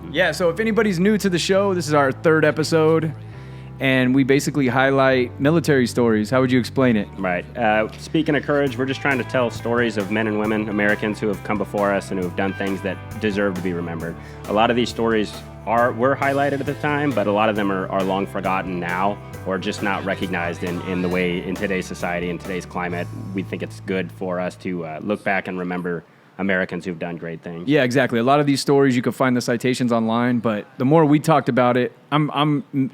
Yeah, so if anybody's new to the show, this is our third episode, and we basically highlight military stories. How would you explain it? Right. Speaking of courage, we're just trying to tell stories of men and women, Americans who have come before us and who have done things that deserve to be remembered. A lot of these stories were highlighted at the time, but a lot of them are long forgotten now, or just not recognized in the way in today's society, in today's climate. We think it's good for us to look back and remember Americans who've done great things. Yeah, exactly. A lot of these stories, you can find the citations online, but the more we talked about it,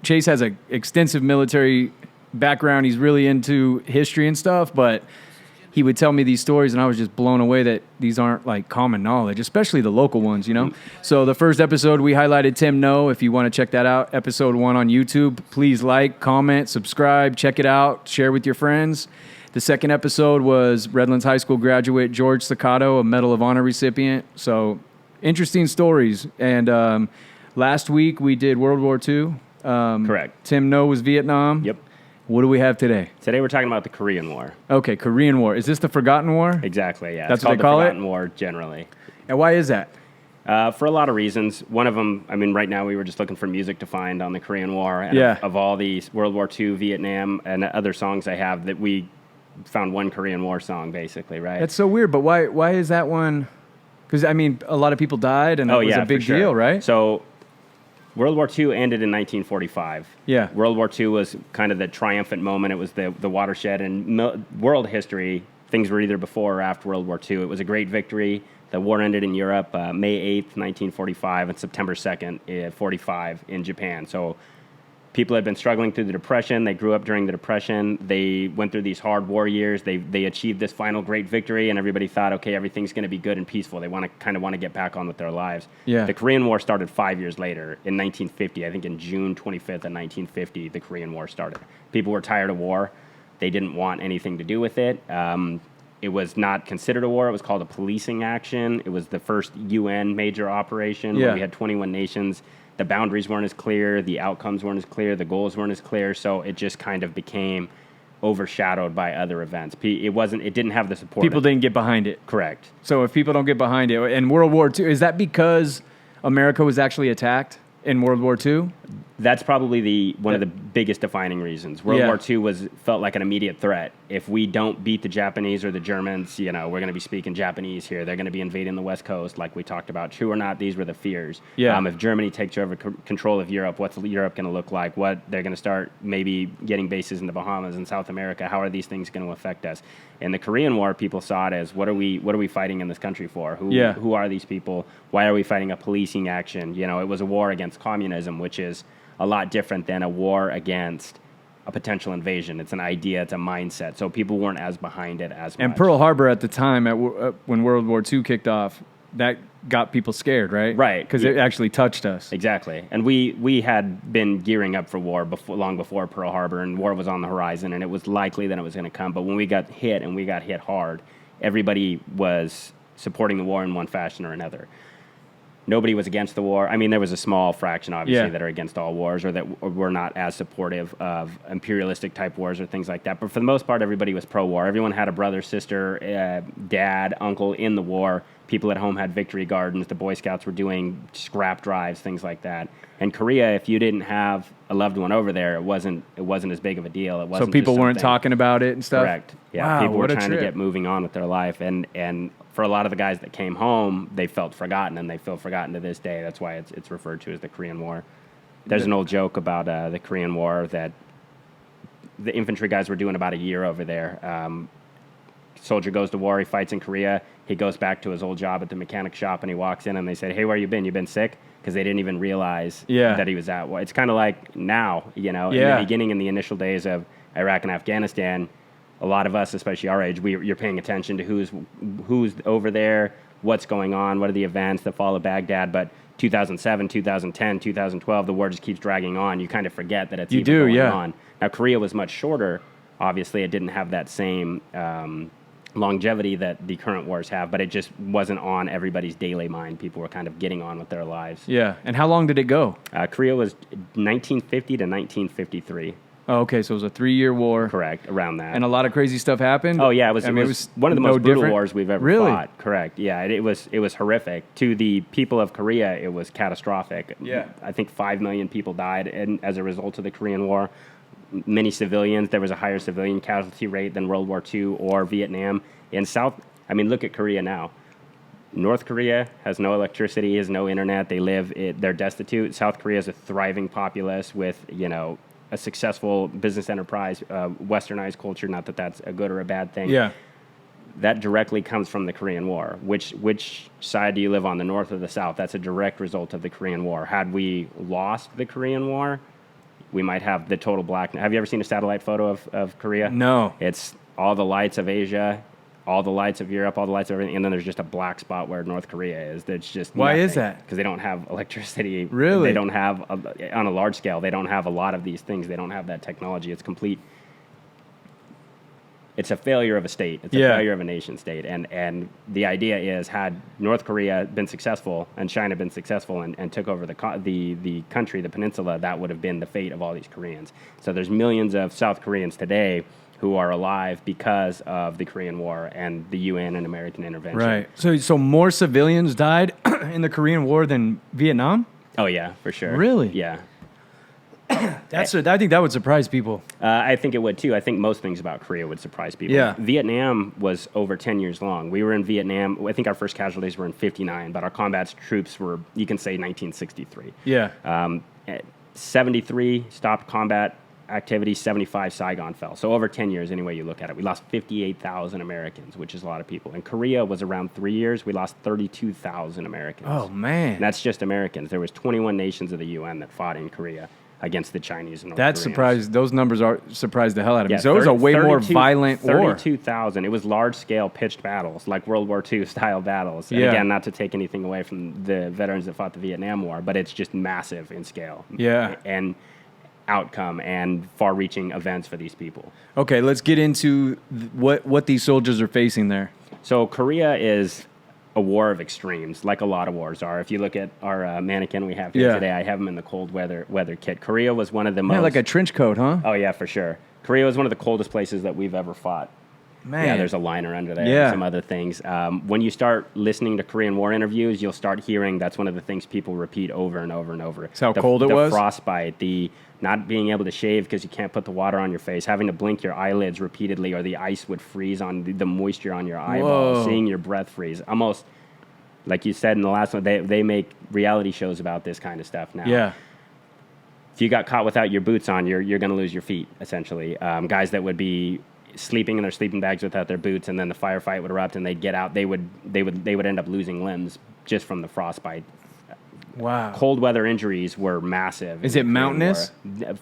Chase has an extensive military background. He's really into history and stuff, but he would tell me these stories, and I was just blown away that these aren't like common knowledge, especially the local ones, you know? So the first episode, we highlighted Tim No. If you want to check that out, episode 1 on YouTube, please like, comment, subscribe, check it out, share with your friends. The second episode was Redlands High School graduate George Staccato, a Medal of Honor recipient. So interesting stories. And last week we did World War II. Correct. Tim No was Vietnam. Yep. What do we have today? Today we're talking about the Korean War. Okay, Korean War. Is this the Forgotten War? Exactly, yeah. That's it's what called they call the it? Forgotten War generally. And why is that? For a lot of reasons. One of them, I mean, right now we were just looking for music to find on the Korean War. And Yeah. of all these World War II, Vietnam, and other songs I have, that we found one Korean War song, basically, right? That's so weird, but why is that one? Because, I mean, a lot of people died, and that was a big for sure. deal, right? So World War II ended in 1945. Yeah. World War II was kind of the triumphant moment. It was the watershed in world history. Things were either before or after World War II. It was a great victory. The war ended in Europe May 8th, 1945, and September 2nd, 45 in Japan. So people had been struggling through the Depression. They grew up during the Depression. They went through these hard war years. They achieved this final great victory, and everybody thought, okay, everything's going to be good and peaceful. They want to get back on with their lives. Yeah. The Korean War started 5 years later in 1950. I think in June 25th of 1950, the Korean War started. People were tired of war. They didn't want anything to do with it. It was not considered a war. It was called a policing action. It was the first UN major operation where we had 21 nations. The boundaries weren't as clear, the outcomes weren't as clear, the goals weren't as clear, so it just kind of became overshadowed by other events. It didn't have the support. People didn't get behind it. Correct. So if people don't get behind it, and World War II, is that because America was actually attacked in World War II? That's probably one of the biggest defining reasons. World War II felt like an immediate threat. If we don't beat the Japanese or the Germans, we're going to be speaking Japanese here. They're going to be invading the West Coast, like we talked about. True or not, these were the fears. Yeah. If Germany takes over control of Europe, what's Europe going to look like? What they're going to start maybe getting bases in the Bahamas and South America. How are these things going to affect us? In the Korean War, people saw it as what are we fighting in this country for? Who are these people? Why are we fighting a policing action? It was a war against communism, which is a lot different than a war against a potential invasion. It's an idea, it's a mindset. So people weren't as behind it as much. And Pearl Harbor at the time, when World War II kicked off, that got people scared, right? Right. Because it actually touched us. Exactly. And we had been gearing up for war long before Pearl Harbor, and war was on the horizon, and it was likely that it was going to come. But when we got hit, and we got hit hard, everybody was supporting the war in one fashion or another. Nobody was against the war. I mean, there was a small fraction, obviously, that are against all wars or that were not as supportive of imperialistic type wars or things like that. But for the most part, everybody was pro-war. Everyone had a brother, sister, dad, uncle in the war. People at home had victory gardens. The Boy Scouts were doing scrap drives, things like that. And Korea, if you didn't have a loved one over there, it wasn't as big of a deal. It wasn't. So people weren't talking about it and stuff? Correct. Yeah, wow, people were trying to get moving on with their life. And for a lot of the guys that came home, they felt forgotten, and they feel forgotten to this day. That's why it's referred to as the Korean War. There's an old joke about the Korean War that the infantry guys were doing about a year over there. Soldier goes to war, he fights in Korea, he goes back to his old job at the mechanic shop, and he walks in, and they said, hey, where you been? You been sick? Because they didn't even realize that he was at war. It's kind of like now, in the beginning, in the initial days of Iraq and Afghanistan, a lot of us, especially our age, you're paying attention to who's over there, what's going on, what are the events, the fall of Baghdad. But 2007, 2010, 2012, the war just keeps dragging on. You kind of forget that it's going on. Now, Korea was much shorter. Obviously, it didn't have that same longevity that the current wars have, but it just wasn't on everybody's daily mind. People were kind of getting on with their lives. Yeah. And how long did it go? Korea was 1950 to 1953. Oh, okay, so it was a 3-year war. Correct, around that. And a lot of crazy stuff happened? Oh, yeah, it was one of the most brutal wars we've ever fought. Correct, yeah. It was horrific. To the people of Korea, it was catastrophic. Yeah. I think 5 million people died as a result of the Korean War. Many civilians. There was a higher civilian casualty rate than World War II or Vietnam. Look at Korea now. North Korea has no electricity, has no internet. They're destitute. South Korea is a thriving populace with, a successful business enterprise, westernized culture. Not that that's a good or a bad thing. Yeah. That directly comes from the Korean War. Which side do you live on, the North or the South? That's a direct result of the Korean War. Had we lost the Korean War, we might have the total blackness. Have you ever seen a satellite photo of Korea? No. It's all the lights of Asia, all the lights of Europe, all the lights of everything, and then there's just a black spot where North Korea is. That's just Why nothing. is that? Because they don't have electricity. Really? They don't have, on a large scale, they don't have a lot of these things. They don't have that technology. It's complete. It's a failure of a state. It's a failure of a nation state. And the idea is, had North Korea been successful and China been successful and took over the country, the peninsula, that would have been the fate of all these Koreans. So there's millions of South Koreans today who are alive because of the Korean War and the UN and American intervention. Right. So more civilians died in the Korean War than Vietnam? Oh, yeah, for sure. Really? Yeah. I think that would surprise people. I think it would, too. I think most things about Korea would surprise people. Yeah. Vietnam was over 10 years long. We were in Vietnam. I think our first casualties were in 59, but our combat troops were, you can say, 1963. Yeah. 73 stopped combat activity, 75 Saigon fell. So over 10 years, any way you look at it. We lost 58,000 Americans, which is a lot of people. And Korea was around 3 years. We lost 32,000 Americans. Oh, man. And that's just Americans. There was 21 nations of the UN that fought in Korea against the Chinese and North That Koreans. surprised, those numbers surprised the hell out of me. Yeah, So it was a way more violent war. 32,000. It was large-scale pitched battles, like World War II style battles. And Yeah. again, not to take anything away from the veterans that fought the Vietnam War, but it's just massive in scale. Yeah. And outcome and far-reaching events for these people. Okay, let's get into what these soldiers are facing there. So Korea is a war of extremes, like a lot of wars are. If you look at our mannequin we have here today, I have him in the cold weather kit. Korea was one of the most... Yeah, like a trench coat, huh? Oh, yeah, for sure. Korea was one of the coldest places that we've ever fought. Man. Yeah, there's a liner under there Yeah. and some other things. When you start listening to Korean War interviews, you'll start hearing that's one of the things people repeat over and over and over. It's how cold it was? The frostbite, the not being able to shave because you can't put the water on your face, having to blink your eyelids repeatedly or the ice would freeze on the moisture on your eyeballs, seeing your breath freeze. Almost, like you said in the last one, they make reality shows about this kind of stuff now. Yeah. If you got caught without your boots on, you're going to lose your feet, essentially. Guys that would be sleeping in their sleeping bags without their boots, and then the firefight would erupt, and they'd get out. They would end up losing limbs just from the frostbite. Wow. Cold weather injuries were massive. Is it mountainous?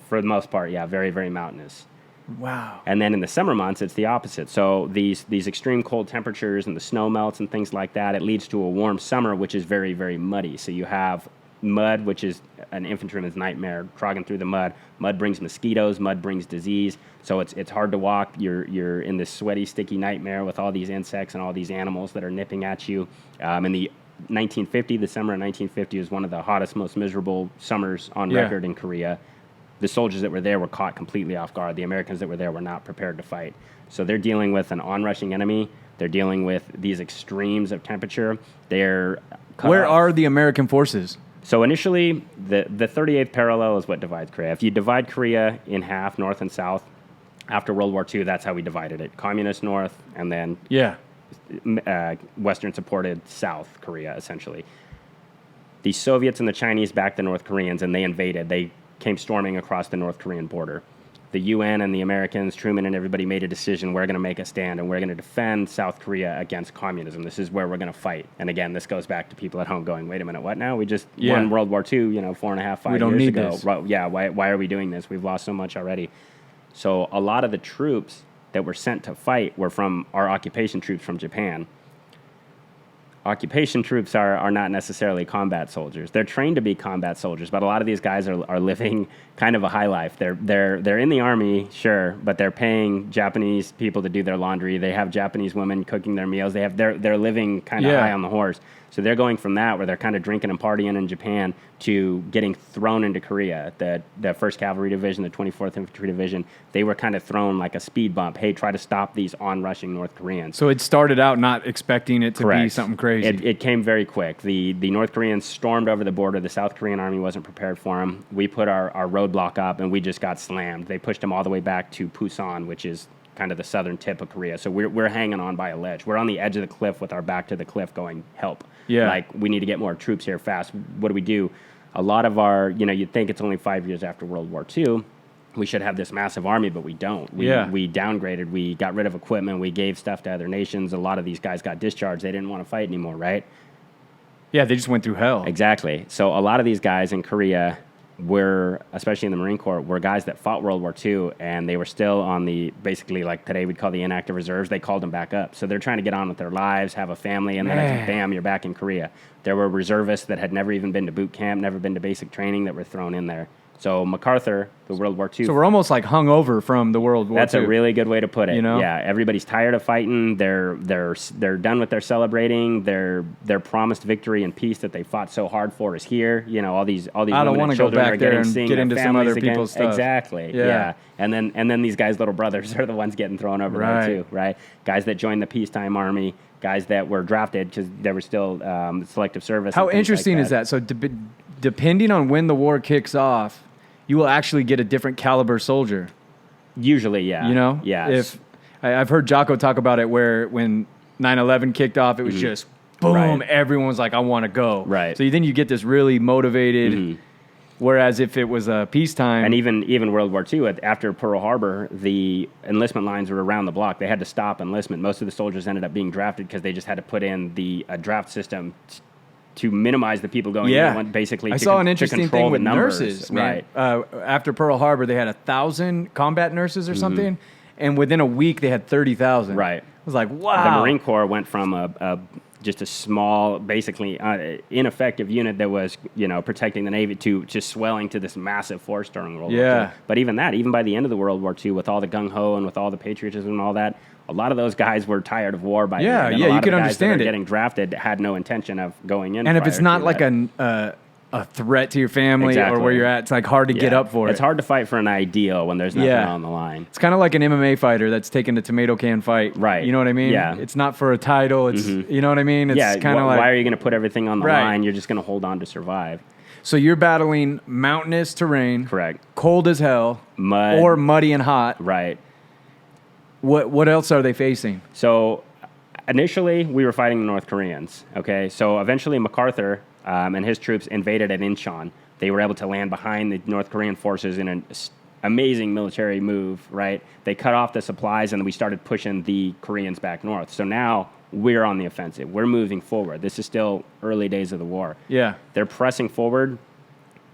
For the most part, yeah, very, very mountainous. Wow. And then in the summer months, it's the opposite. So these extreme cold temperatures and the snow melts and things like that, it leads to a warm summer, which is very, very muddy. So you have mud, which is an infantryman's nightmare, trogging through the mud. Mud brings mosquitoes. Mud brings disease. So it's hard to walk. You're in this sweaty, sticky nightmare with all these insects and all these animals that are nipping at you. In the 1950, the summer of 1950 was one of the hottest, most miserable summers on record in Korea. The soldiers that were there were caught completely off guard. The Americans that were there were not prepared to fight. So they're dealing with an onrushing enemy. They're dealing with these extremes of temperature. Where are the American forces? So initially, the 38th parallel is what divides Korea. If you divide Korea in half, north and south, after World War II, that's how we divided it. Communist north, and then Western-supported South Korea, essentially. The Soviets and the Chinese backed the North Koreans, and they invaded. They came storming across the North Korean border. The UN and the Americans, Truman and everybody made a decision, we're going to make a stand, and we're going to defend South Korea against communism. This is where we're going to fight. And again, this goes back to people at home going, wait a minute, what now? We just won World War II, 4.5, 5 years ago. We don't need this. Yeah, why are we doing this? We've lost so much already. So a lot of the troops that were sent to fight were from our occupation troops from Japan. Occupation troops are not necessarily combat soldiers. They're trained to be combat soldiers, but a lot of these guys are living kind of a high life. They're in the army, sure, but they're paying Japanese people to do their laundry. They have Japanese women cooking their meals. They're living kind of high on the horse. So they're going from that, where they're kind of drinking and partying in Japan, to getting thrown into Korea. The 1st Cavalry Division, the 24th Infantry Division, they were kind of thrown like a speed bump. Hey, try to stop these onrushing North Koreans. So it started out not expecting it to Correct. be something crazy. It came very quick. The North Koreans stormed over the border. The South Korean army wasn't prepared for them. We put our roadblock up, and we just got slammed. They pushed them all the way back to Busan, which is kind of the southern tip of Korea. So we're hanging on by a ledge. We're on the edge of the cliff with our back to the cliff going, help. Yeah. Like, we need to get more troops here fast. What do? A lot of our, you'd think it's only 5 years after World War II. We should have this massive army, but we don't. We downgraded. We got rid of equipment. We gave stuff to other nations. A lot of these guys got discharged. They didn't want to fight anymore, right? Yeah, they just went through hell. Exactly. So a lot of these guys in Korea were, especially in the Marine Corps, were guys that fought World War II, and they were still on the, basically like today we'd call the inactive reserves. They called them back up. So they're trying to get on with their lives, have a family, and then bam, you're back in Korea. There were reservists that had never even been to boot camp, never been to basic training, that were thrown in there. So MacArthur, the World War II. So we're almost like hung over from the World War II. That's a really good way to put it. You know? Yeah, everybody's tired of fighting. They're done with their celebrating. Their promised victory and peace that they fought so hard for is here. All these I don't want to go back there and get into some other people's stuff. Exactly. Yeah. And then these guys' little brothers are the ones getting thrown over there too, right? Guys that joined the peacetime army, guys that were drafted because there was still selective service. How interesting is that? So depending on when the war kicks off, you will actually get a different caliber soldier. Usually, yeah. Yeah. If I've heard Jocko talk about it, where when 9/11 kicked off, it was just boom. Right. Everyone was like, "I want to go." Right. So then you get this really motivated. Whereas if it was peacetime, and even World War II, after Pearl Harbor, the enlistment lines were around the block. They had to stop enlistment. Most of the soldiers ended up being drafted because they just had to put in the draft system to minimize the people going in, basically. I saw an interesting thing with numbers. Nurses, man. Right. After Pearl Harbor, they had 1,000 combat nurses or something, and within a week they had 30,000. Right. I was like, wow. The Marine Corps went from just a small, basically ineffective unit that was, protecting the Navy, to just swelling to this massive force during World War II. But even by the end of the World War II, with all the gung-ho and with all the patriotism and all that, a lot of those guys were tired of war by then. And you can understand it. Getting drafted had no intention of going in. And if it's not like a threat to your family or where you're at, it's like hard to get up for it. It's hard to fight for an ideal when there's nothing on the line. It's kind of like an MMA fighter that's taking a tomato can fight. Right. You know what I mean? Yeah. It's not for a title. It's you know what I mean? It's kind of like, why are you going to put everything on the line? You're just going to hold on to survive. So you're battling mountainous terrain. Correct. Cold as hell. Mud. Or muddy and hot. Right. What else are they facing? So initially, we were fighting the North Koreans, okay? So eventually, MacArthur and his troops invaded at Incheon. They were able to land behind the North Korean forces in an amazing military move, right? They cut off the supplies, and we started pushing the Koreans back north. So now we're on the offensive. We're moving forward. This is still early days of the war. Yeah. They're pressing forward.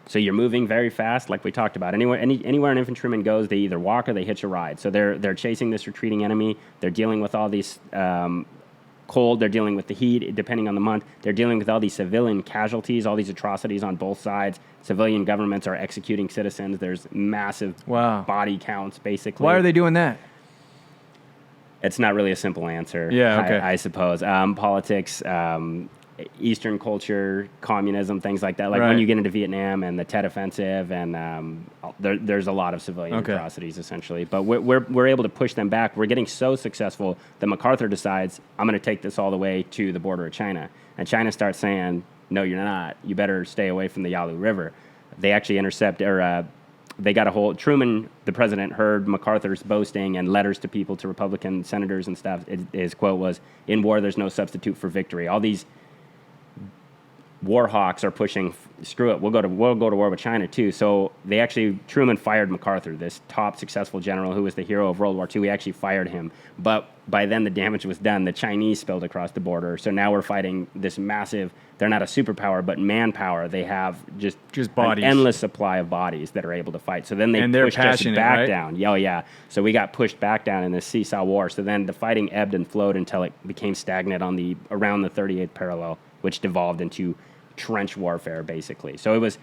So you're moving very fast, like we talked about. Anywhere an infantryman goes, they either walk or they hitch a ride. So they're chasing this retreating enemy. They're dealing with all these cold. They're dealing with the heat, depending on the month. They're dealing with all these civilian casualties, all these atrocities on both sides. Civilian governments are executing citizens. There's massive body counts, basically. Why are they doing that? It's not really a simple answer. Yeah, okay. I suppose. Politics, Eastern culture, communism, things like that. Like when you get into Vietnam and the Tet Offensive, and there's a lot of civilian atrocities, essentially. But we're able to push them back. We're getting so successful that MacArthur decides, I'm going to take this all the way to the border of China. And China starts saying, no, you're not. You better stay away from the Yalu River. They actually they got a hold. Truman, the president, heard MacArthur's boasting and letters to people, to Republican senators and stuff. His quote was, "In war, there's no substitute for victory." All these war hawks are pushing, screw it, we'll go to war with China too. So Truman fired MacArthur, this top successful general who was the hero of World War II. He actually fired him. But by then the damage was done. The Chinese spilled across the border. So now we're fighting this massive, they're not a superpower, but manpower. They have just bodies. An endless supply of bodies that are able to fight. So then they pushed us back down. Oh yeah. So we got pushed back down in this seesaw war. So then the fighting ebbed and flowed until it became stagnant around the 38th parallel, which devolved into trench warfare, basically. So it was,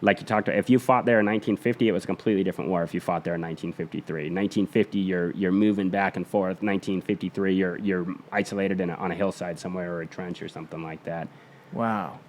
like you talked about, if you fought there in 1950, it was a completely different war if you fought there in 1953. 1950, you're moving back and forth. 1953, you're isolated on a hillside somewhere, or a trench or something like that. Wow.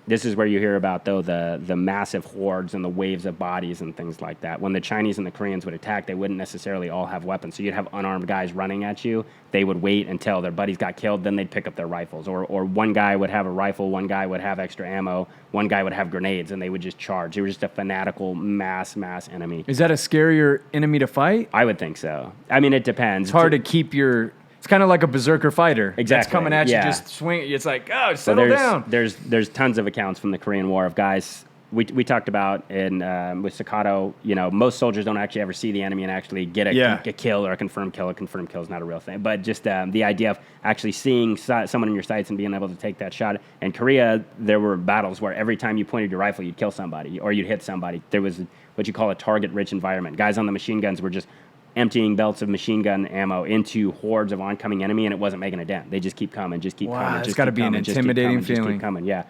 This is where you hear about, though, the massive hordes and the waves of bodies and things like that. When the Chinese and the Koreans would attack, they wouldn't necessarily all have weapons. So you'd have unarmed guys running at you. They would wait until their buddies got killed, then they'd pick up their rifles. Or one guy would have a rifle, one guy would have extra ammo, one guy would have grenades, and they would just charge. They were just a fanatical mass enemy. Is that a scarier enemy to fight? I would think so. I mean, it depends. It's hard to keep your... It's kind of like a berserker fighter. Exactly. It's coming at you, just swing. It's like, oh, settle down. There's tons of accounts from the Korean War of guys. We talked about with Staccato, most soldiers don't actually ever see the enemy and actually get a kill or a confirmed kill. A confirmed kill is not a real thing. But just the idea of actually seeing someone in your sights and being able to take that shot. In Korea, there were battles where every time you pointed your rifle, you'd kill somebody or you'd hit somebody. There was what you call a target-rich environment. Guys on the machine guns were just emptying belts of machine gun ammo into hordes of oncoming enemy, and it wasn't making a dent. They just keep coming, just keep coming. It's got to be an intimidating feeling. Just keep coming, yeah.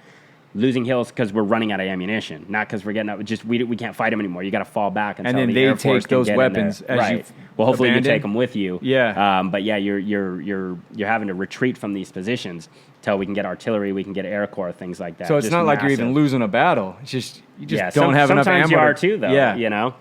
Losing hills because we're running out of ammunition, not because we're getting up. Just we can't fight them anymore. You got to fall back until and then the they Air Force take those can get weapons in there. as Right. Well, hopefully you take them with you. Yeah. But yeah, you're having to retreat from these positions till we can get artillery, we can get Air Corps, things like that. So it's just not like massive. you're even losing a battle. It's just you just don't have enough ammo. Sometimes you are too, though. Yeah.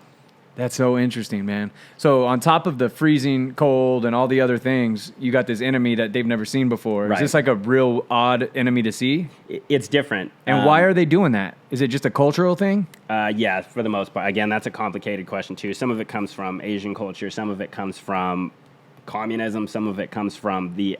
That's so interesting, man. So on top of the freezing cold and all the other things, you got this enemy that they've never seen before. Right. Is this like a real odd enemy to see? It's different. And why are they doing that? Is it just a cultural thing? Yeah, for the most part. Again, that's a complicated question, too. Some of it comes from Asian culture. Some of it comes from communism. Some of it comes from the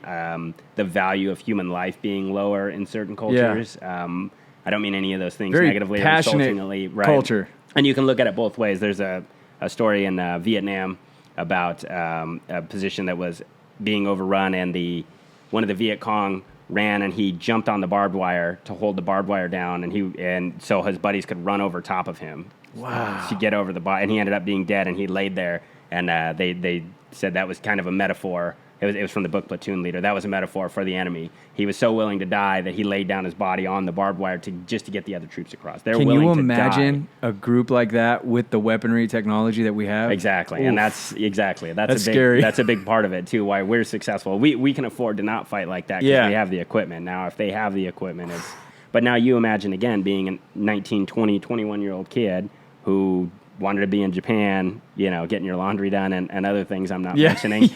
value of human life being lower in certain cultures. Yeah. I don't mean any of those things very negatively or insultingly. Right. Culture. And you can look at it both ways. There's a story in Vietnam about a position that was being overrun, and one of the Viet Cong ran and he jumped on the barbed wire to hold the barbed wire down, and so his buddies could run over top of him. Wow. To get over and he ended up being dead, and he laid there, and they said that was kind of a metaphor. It was from the book Platoon Leader. That was a metaphor for the enemy. He was so willing to die that he laid down his body on the barbed wire just to get the other troops across. They're Can willing you to imagine die. a group like that with the weaponry technology that we have? Exactly. Oof. And that's scary. That's a big part of it too, why we're successful. We can afford to not fight like that because we have the equipment. Now, if they have the equipment, but now you imagine again being a 19, 20, 21-year-old kid who wanted to be in Japan, getting your laundry done and other things I'm not mentioning.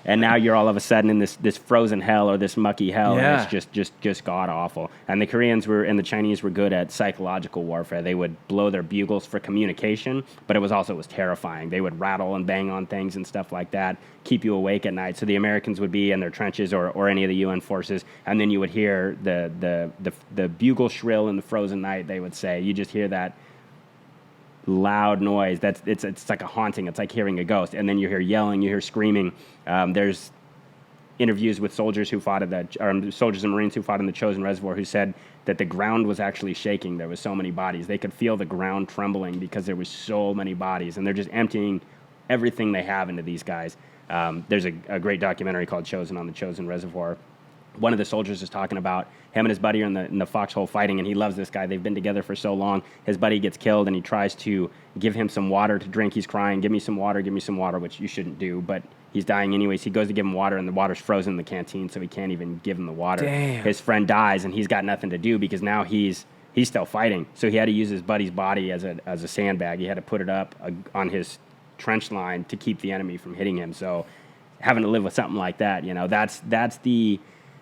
And now you're all of a sudden in this frozen hell or this mucky hell, and it's just god awful. And the Koreans and the Chinese were good at psychological warfare. They would blow their bugles for communication, but it was terrifying. They would rattle and bang on things and stuff like that, keep you awake at night. So the Americans would be in their trenches or any of the UN forces, and then you would hear the bugle shrill in the frozen night. They would say, you just hear that loud noise. It's like a haunting. It's like hearing a ghost. And then you hear yelling, you hear screaming. There's interviews with soldiers soldiers and Marines who fought in the Chosin Reservoir who said that the ground was actually shaking. There was so many bodies. They could feel the ground trembling because there was so many bodies, and they're just emptying everything they have into these guys. There's a great documentary called Chosin on the Chosin Reservoir. One of the soldiers is talking about him and his buddy are in the foxhole fighting, and he loves this guy. They've been together for so long. His buddy gets killed, and he tries to give him some water to drink. He's crying, give me some water, which you shouldn't do, but he's dying anyways. He goes to give him water, and the water's frozen in the canteen, so he can't even give him the water. Damn. His friend dies, and he's got nothing to do because now he's still fighting. So he had to use his buddy's body as a sandbag. He had to put it up on his trench line to keep the enemy from hitting him. So having to live with something like that, that's the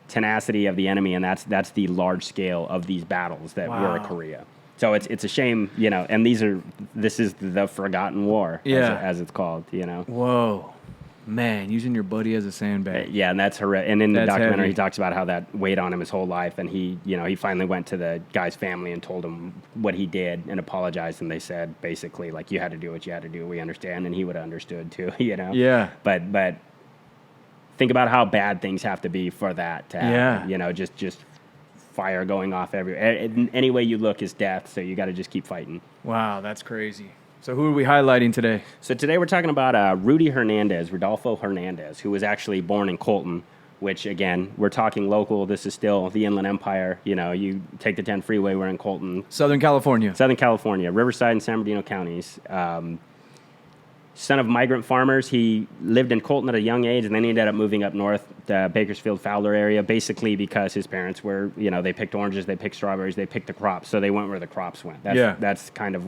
tenacity of the enemy, and that's the large scale of these battles that were in Korea. So it's a shame, and this is the forgotten war, as it's called, Whoa, man, using your buddy as a sandbag. Yeah, and that's horrific. And in the documentary, heavy. he talks about how that weighed on him his whole life, and he finally went to the guy's family and told him what he did and apologized, and they said basically like, you had to do what you had to do. We understand, and he would have understood too, Yeah. But think about how bad things have to be for that to happen. Yeah. Just fire going off everywhere. Any way you look is death, so you got to just keep fighting. Wow, that's crazy. So who are we highlighting today? So today we're talking about Rudy Hernandez, Rodolfo Hernandez, who was actually born in Colton, which, again, we're talking local. This is still the Inland Empire. You take the 10 freeway, we're in Colton. Southern California, Riverside and San Bernardino counties. son of migrant farmers. He lived in Colton at a young age, and then he ended up moving up north, the Bakersfield, Fowler area, basically because his parents were, they picked oranges, they picked strawberries, they picked the crops, so they went where the crops went. That's kind of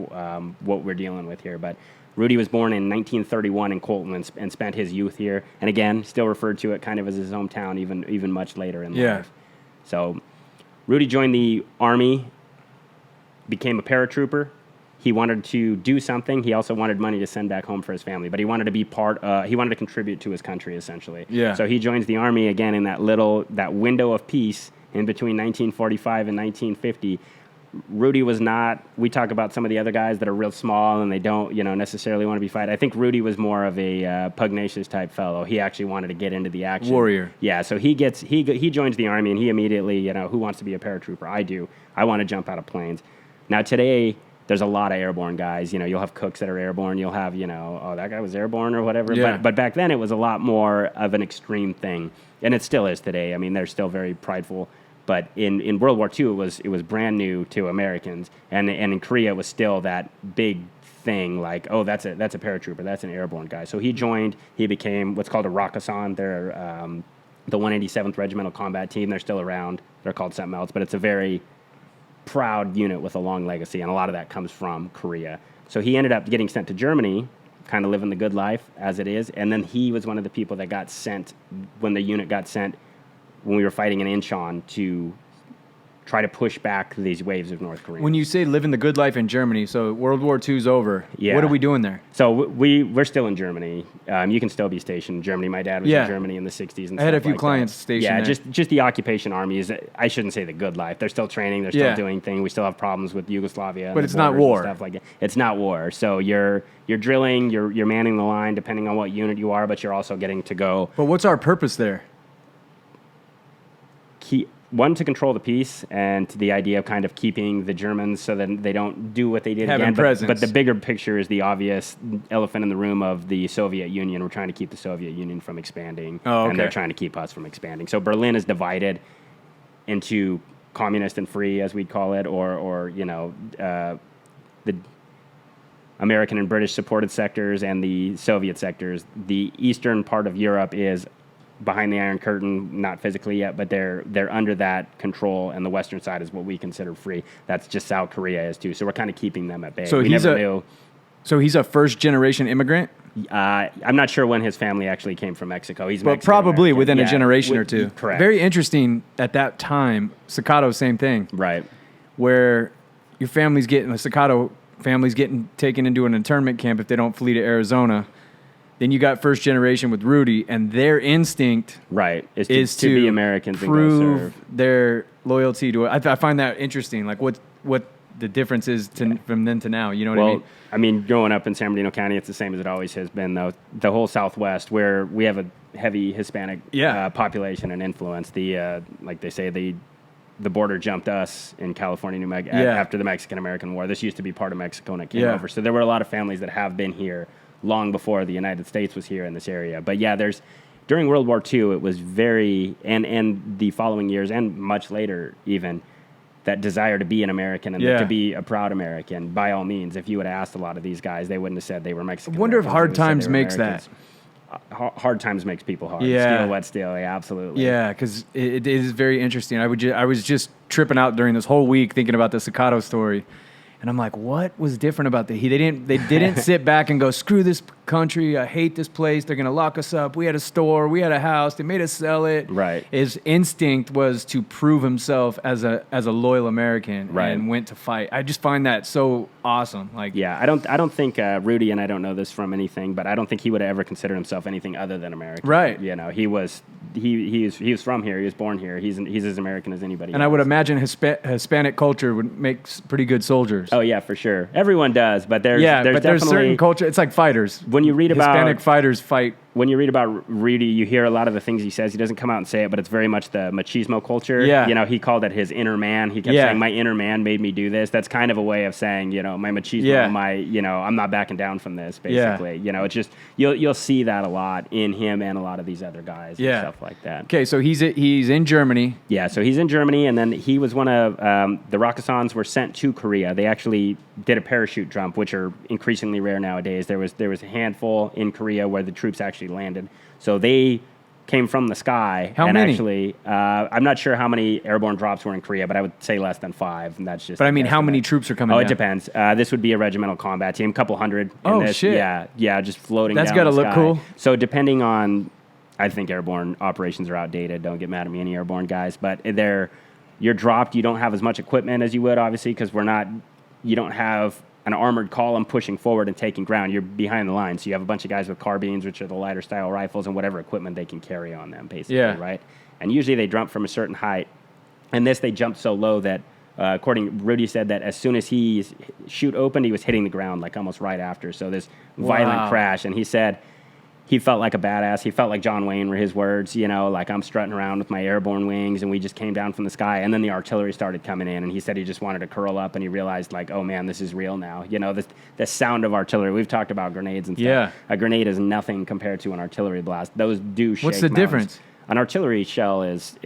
what we're dealing with here. But Rudy was born in 1931 in Colton and spent his youth here, and again, still referred to it kind of as his hometown, even much later in life. So Rudy joined the Army, became a paratrooper. He wanted to do something. He also wanted money to send back home for his family, but he wanted to be he wanted to contribute to his country, essentially. Yeah. So he joins the Army again in that window of peace in between 1945 and 1950. Rudy was not, we talk about some of the other guys that are real small and they don't, necessarily want to be fighting. I think Rudy was more of a pugnacious type fellow. He actually wanted to get into the action. Warrior. Yeah, so he joins the Army and he immediately, who wants to be a paratrooper? I do. I want to jump out of planes. Now today, there's a lot of airborne guys. You'll have cooks that are airborne. You'll have, that guy was airborne or whatever. Yeah. But back then, it was a lot more of an extreme thing. And it still is today. I mean, they're still very prideful. But in World War II, it was brand new to Americans. And in Korea, it was still that big thing like, oh, that's a paratrooper. That's an airborne guy. So he joined. He became what's called a Rakusan. They're the 187th Regimental Combat Team. They're still around. They're called something else. But it's a very proud unit with a long legacy, and a lot of that comes from Korea. So he ended up getting sent to Germany, kind of living the good life as it is, and then he was one of the people that got sent when the unit got sent when we were fighting in Incheon to try to push back these waves of North Korea. When you say living the good life in Germany, so World War II's over. Yeah. What are we doing there? So we're still in Germany. You can still be stationed in Germany. My dad was in Germany in the 60s. And I had a few like clients stationed there. Just the occupation army is, I shouldn't say the good life. They're still training. They're still doing things. We still have problems with Yugoslavia. But it's not war. Stuff like that. It's not war. So you're drilling, you're manning the line depending on what unit you are, but you're also getting to go. But what's our purpose there? One, to control the peace, and the idea of kind of keeping the Germans so that they don't do what they did Having again. presence. But the bigger picture is the obvious elephant in the room of the Soviet Union. We're trying to keep the Soviet Union from expanding, and they're trying to keep us from expanding. So Berlin is divided into communist and free, as we'd call it, or the American and British supported sectors and the Soviet sectors. The eastern part of Europe is behind the Iron Curtain, not physically yet, but they're under that control, and the western side is what we consider free. That's just South Korea is too. So we're kind of keeping them at bay. So he's a first generation immigrant? I'm not sure when his family actually came from Mexico. He's but probably within a generation or two. Correct. Very interesting at that time. Staccato, same thing. Right. Where your family's getting taken into an internment camp if they don't flee to Arizona. Then you got first generation with Rudy, and their instinct is to be Americans and go serve. Their loyalty to it. I find that interesting. Like what the difference is from then to now. You know what I mean? I mean, growing up in San Bernardino County, it's the same as it always has been, though. The whole Southwest, where we have a heavy Hispanic population and influence. Like they say, the border jumped us in California, New Mexico after the Mexican-American War. This used to be part of Mexico when it came over. So there were a lot of families that have been here long before the United States was here in this area. But during World War II, it was very, and the following years, and much later even, that desire to be an American and to be a proud American. By all means, if you would have asked a lot of these guys, they wouldn't have said they were Mexican. I wonder if hard times makes that. Hard times makes people hard. Yeah. Steel, wet steel, absolutely. Yeah, because it is very interesting. I was just tripping out during this whole week thinking about the Staccato story. And I'm like, what was different about they didn't sit back and go, screw this country, I hate this place, they're going to lock us up. We had a store, we had a house, they made us sell it. Right. His instinct was to prove himself as a loyal American and went to fight. I just find that so awesome. Like, I don't think Rudy, and I don't know this from anything, but I don't think he would have ever considered himself anything other than American. Right. He was from here, he was born here. He's as American as anybody and else. I would imagine Hispanic culture would make pretty good soldiers. Oh yeah, for sure. Everyone does, but there's certain culture. It's like fighters. When you read about Hispanic fighters fight when you read about Rudy, you hear a lot of the things he says. He doesn't come out and say it, but it's very much the machismo culture. Yeah. You know, he called it his inner man. He kept saying, my inner man made me do this. That's kind of a way of saying, you know, my machismo, I'm not backing down from this, basically. You know, it's just, you'll see that a lot in him and a lot of these other guys and stuff like that. Okay, so he's in Germany. Yeah, so he's in Germany, and then he was one of the Rakkasans were sent to Korea. They actually did a parachute jump, which are increasingly rare nowadays. There was a handful in Korea where the troops actually landed. So they came from the sky. How many? Actually, I'm not sure how many airborne drops were in Korea, but I would say less than 5, and that's just. But I mean, how many troops are coming down? It depends. This would be a regimental combat team, a couple hundred. Shit. Yeah, just floating That's down gotta the look sky. cool. So depending on, I think airborne operations are outdated. Don't get mad at me, any airborne guys, but you're dropped. You don't have as much equipment as you would, obviously, because you don't have an armored column pushing forward and taking ground. You're behind the line, so you have a bunch of guys with carbines, which are the lighter style rifles, and whatever equipment they can carry on them, basically, right? And usually they jump from a certain height. And they jumped so low that, according Rudy said that as soon as his chute opened, he was hitting the ground, like almost right after. So this violent crash, and he said he felt like a badass. He felt like John Wayne, were his words, you know, like I'm strutting around with my airborne wings, and we just came down from the sky, and then the artillery started coming in, and he said he just wanted to curl up, and he realized, like, oh man, this is real now. You know, the sound of artillery. We've talked about grenades and stuff. Yeah. A grenade is nothing compared to an artillery blast. Those do shake What's the mountains. difference? An artillery shell is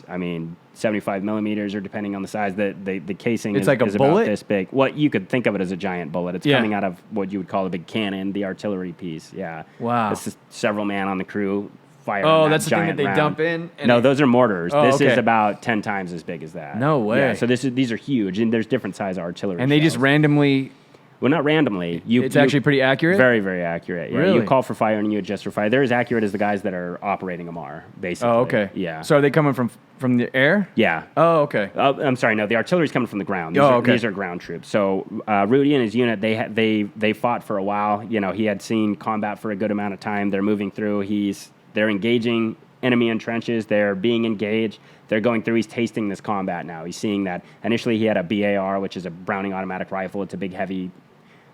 I mean, 75 millimeters, or depending on the size. The casing is like a about bullet? this big. Well, you could think of it as a giant bullet. It's coming out of what you would call a big cannon, the artillery piece. Yeah. Wow. It's just several man on the crew firing. Oh, that that's the thing that giant they round. dump in? No, those are mortars. Oh, this okay. is about 10 times as big as that. No way. Yeah, so these are huge, and there's different size artillery. And they just shells. randomly... Well, not randomly. It's actually pretty accurate? Very, very accurate. Yeah. Really? You call for fire and you adjust for fire. They're as accurate as the guys that are operating them are, basically. Oh, okay. Yeah. So are they coming from the air? Yeah. Oh, okay. I'm sorry. No, the artillery's coming from the ground. These are ground troops. So Rudy and his unit, they fought for a while. You know, he had seen combat for a good amount of time. They're moving through. They're engaging enemy in trenches. They're being engaged. They're going through. He's tasting this combat now. He's seeing that. Initially, he had a BAR, which is a Browning automatic rifle. It's a big, heavy.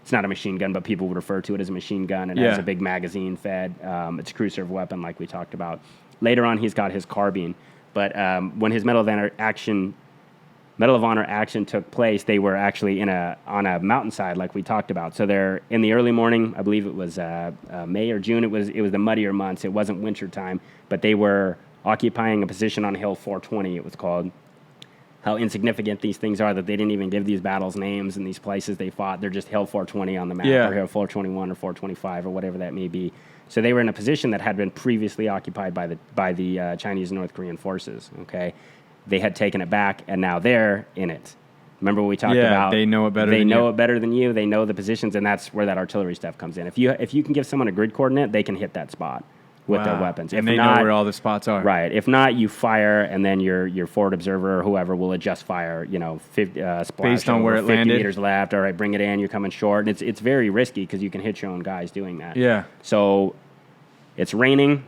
It's not a machine gun, but people would refer to it as a machine gun. And it has a big magazine fed. It's a crew serve weapon, like we talked about. Later on, he's got his carbine. But when his Medal of Honor action took place, they were actually on a mountainside, like we talked about. So they're in the early morning. I believe it was May or June. It was the muddier months. It wasn't winter time, but they were occupying a position on Hill 420. It was called. How insignificant these things are, that they didn't even give these battles names and these places they fought. They're just Hill 420 on the map, or Hill 421 or 425 or whatever that may be. So they were in a position that had been previously occupied by the Chinese and North Korean forces. Okay, they had taken it back, and now they're in it. Remember what we talked about? They know it better. They know it better than you. They know the positions, and that's where that artillery stuff comes in. If you can give someone a grid coordinate, they can hit that spot with their weapons. And they know where all the spots are. Right. If not, you fire, and then your forward observer or whoever will adjust fire, splash based on where it 50 landed. meters left. All right, bring it in. You're coming short. And it's very risky because you can hit your own guys doing that. Yeah. So it's raining.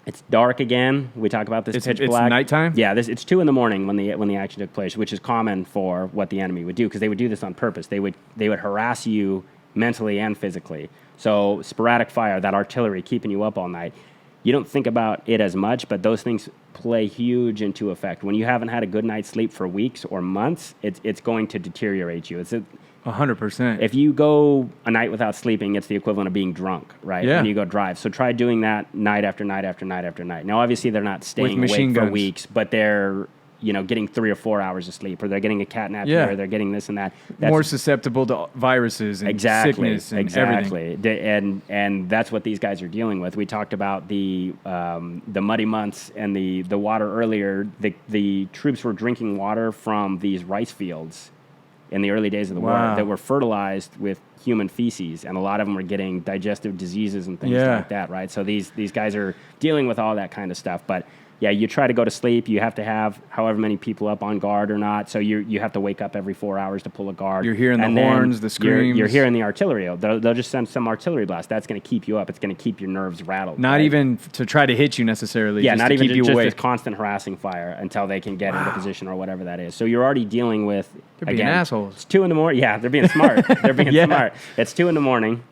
It's dark again. We talk about this pitch black. It's nighttime? Yeah, it's 2 a.m. when the action took place, which is common for what the enemy would do, because they would do this on purpose. They would harass you mentally and physically. So sporadic fire, that artillery keeping you up all night. You don't think about it as much, but those things play huge into effect. When you haven't had a good night's sleep for weeks or months, it's going to deteriorate you. 100%. If you go a night without sleeping, it's the equivalent of being drunk, right? Yeah. When you go drive. So try doing that night after night after night after night. Now, obviously, they're not staying awake for weeks, but they're getting 3 or 4 hours of sleep, or they're getting a cat nap here, or they're getting this and that. That's more susceptible to viruses and sickness and everything. And that's what these guys are dealing with. We talked about the muddy months and the water earlier. The troops were drinking water from these rice fields in the early days of the war that were fertilized with human feces, and a lot of them were getting digestive diseases and things like that, right? So these guys are dealing with all that kind of stuff, but yeah, you try to go to sleep. You have to have however many people up on guard or not. So you have to wake up every 4 hours to pull a guard. You're hearing the horns, the screams. You're hearing the artillery. They'll just send some artillery blast. That's going to keep you up. It's going to keep your nerves rattled. Not even to try to hit you necessarily. Yeah, just not to even keep you just awake. this constant harassing fire until they can get into position or whatever that is. So you're already dealing with. They're being assholes. It's 2 a.m. Yeah, they're being smart. They're being smart. It's 2 a.m.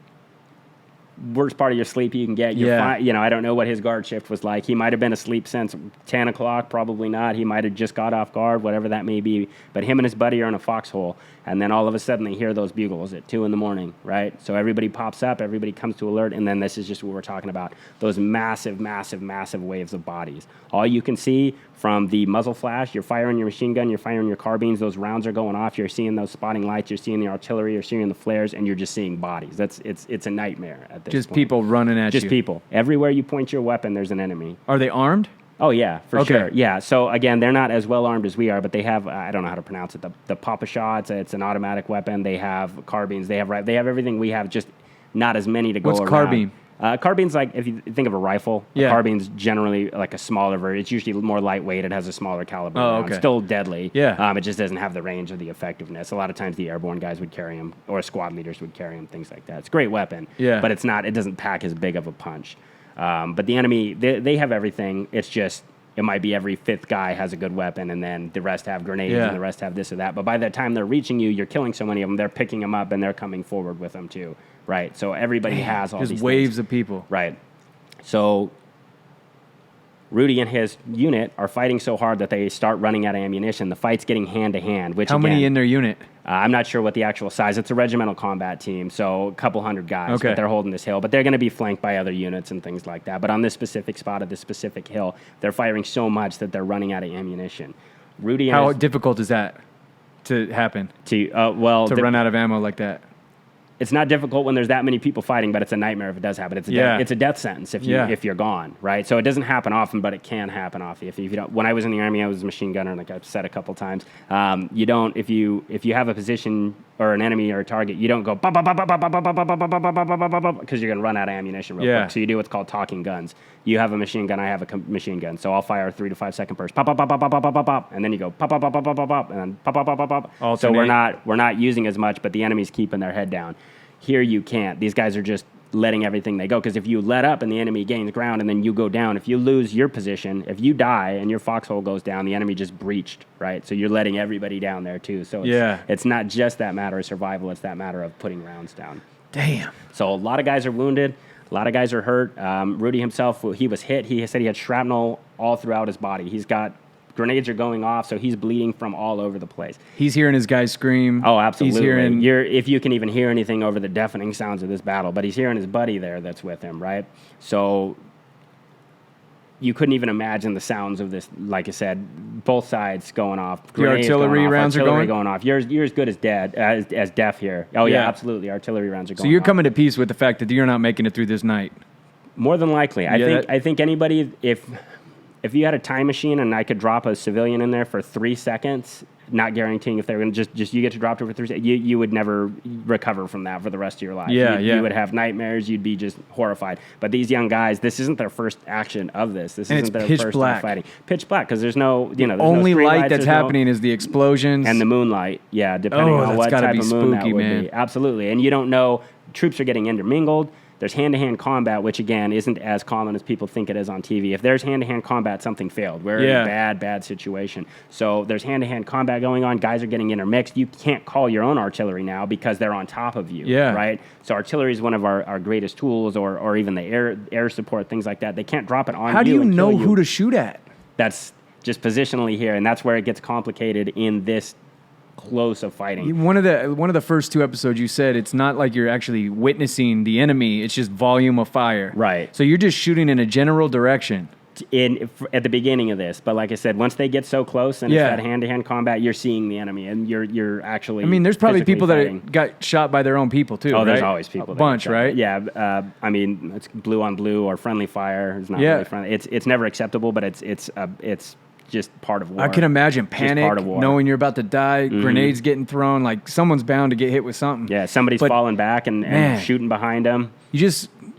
worst part of your sleep you can get. You're fine. You know, I don't know what his guard shift was like. He might have been asleep since 10 o'clock, probably not. He might have just got off guard, whatever that may be. But him and his buddy are in a foxhole, and then all of a sudden they hear those bugles at 2 in the morning, right? So everybody pops up, everybody comes to alert, and then this is just what we're talking about, those massive, massive, massive waves of bodies. All you can see from the muzzle flash, you're firing your machine gun, you're firing your carbines, those rounds are going off, you're seeing those spotting lights, you're seeing the artillery, you're seeing the flares, and you're just seeing bodies. It's a nightmare at this Just point. people running at you. Just people. Everywhere you point your weapon, there's an enemy. Are they armed? Oh, yeah, for Okay. sure. Yeah, so again, they're not as well armed as we are, but they have, I don't know how to pronounce it, the Papa Shot, it's an automatic weapon. They have carbines, they have everything we have, just not as many to go around. What's carbine? Carbine's like, if you think of a rifle, Yeah. a carbine's generally like a smaller version. It's usually more lightweight. It has a smaller caliber. Oh, round. okay. Still deadly. Yeah. It just doesn't have the range or the effectiveness. A lot of times the airborne guys would carry them, or squad leaders would carry them, things like that. It's a great weapon. Yeah. But it doesn't pack as big of a punch. But the enemy, they have everything. It's just, it might be every fifth guy has a good weapon, and then the rest have grenades, Yeah. and the rest have this or that. But by the time they're reaching you, you're killing so many of them, they're picking them up, and they're coming forward with them too, right? So everybody has all Just these waves things. of people. Right. So Rudy and his unit are fighting so hard that they start running out of ammunition. The fight's getting hand-to-hand, which How many in their unit? I'm not sure what the actual size. It's a regimental combat team, so a couple hundred guys. Okay. But they're holding this hill. But they're going to be flanked by other units and things like that. But on this specific spot of this specific hill, they're firing so much that they're running out of ammunition. Rudy and How his, difficult is that to happen? to To run out of ammo like that? it's not difficult when there's that many people fighting, but it's a nightmare if it does happen. It's a death sentence if you're gone, right? So it doesn't happen often, but it can happen often. If you don't, when I was in the Army, I was a machine gunner, like I've said a couple times. You don't, if you have a position or an enemy or a target, you don't go because you're going to run out of ammunition real quick. So you do what's called talking guns. You have a machine gun, I have a machine gun. So I'll fire a 3 to 5 second burst, pop, pop, pop, pop, pop, pop, pop, pop, and then you go pop, pop, pop, pop, pop, pop, pop, and then pop, pop, pop, pop, pop. So we're not using as much, but the enemy's keeping their head down. Here you can't. These guys are just letting everything they go, because if you let up and the enemy gains ground and then you go down, if you lose your position, if you die and your foxhole goes down, the enemy just breached, right? So you're letting everybody down there too. So it's not just that matter of survival, it's that matter of putting rounds down. Damn. So a lot of guys are wounded, a lot of guys are hurt. Rudy himself, he was hit. He said he had shrapnel all throughout his body. He's got grenades are going off, so he's bleeding from all over the place. He's hearing his guys scream. Oh, absolutely. He's hearing... if you can even hear anything over the deafening sounds of this battle, but he's hearing his buddy there that's with him, right? So you couldn't even imagine the sounds of this. Like I said, both sides going off. The artillery rounds are going off. You're as good as dead as deaf here. Oh yeah, absolutely. Artillery rounds are going. So you're off. coming to peace with the fact that you're not making it through this night. More than likely, I think anybody if you had a time machine and I could drop a civilian in there for 3 seconds, not guaranteeing if they were going to just you get to drop it for 3 seconds, you would never recover from that for the rest of your life. You would have nightmares. You'd be just horrified. But these young guys, this isn't their first action of this. This isn't their first time fighting. Pitch black, because there's no, there's only no light that's happening is the explosions and the moonlight. Yeah, depending on what type of moon that would be. Absolutely, and you don't know. Troops are getting intermingled. There's hand-to-hand combat, which, again, isn't as common as people think it is on TV. If there's hand-to-hand combat, something failed. We're in a bad situation. So there's hand-to-hand combat going on. Guys are getting intermixed. You can't call your own artillery now because they're on top of you, right? So artillery is one of our greatest tools, or even the air support, things like that. They can't drop it on you. How do you know who to shoot at? That's just positionally here, and that's where it gets complicated in this close of fighting. One of the first 2 episodes, you said it's not like you're actually witnessing the enemy; it's just volume of fire. Right. So you're just shooting in a general direction. At the beginning of this, but like I said, once they get so close and it's that hand-to-hand combat, you're seeing the enemy, and you're actually. I mean, there's probably people fighting. that got shot by their own people too. Oh, right? there's always people. A bunch, right? Yeah. I mean, it's blue on blue or friendly fire. It's not really friendly. It's never acceptable, but it's just part of war. I can imagine panic, knowing you're about to die, grenades getting thrown, like someone's bound to get hit with something. Yeah, somebody's falling back and shooting behind them. You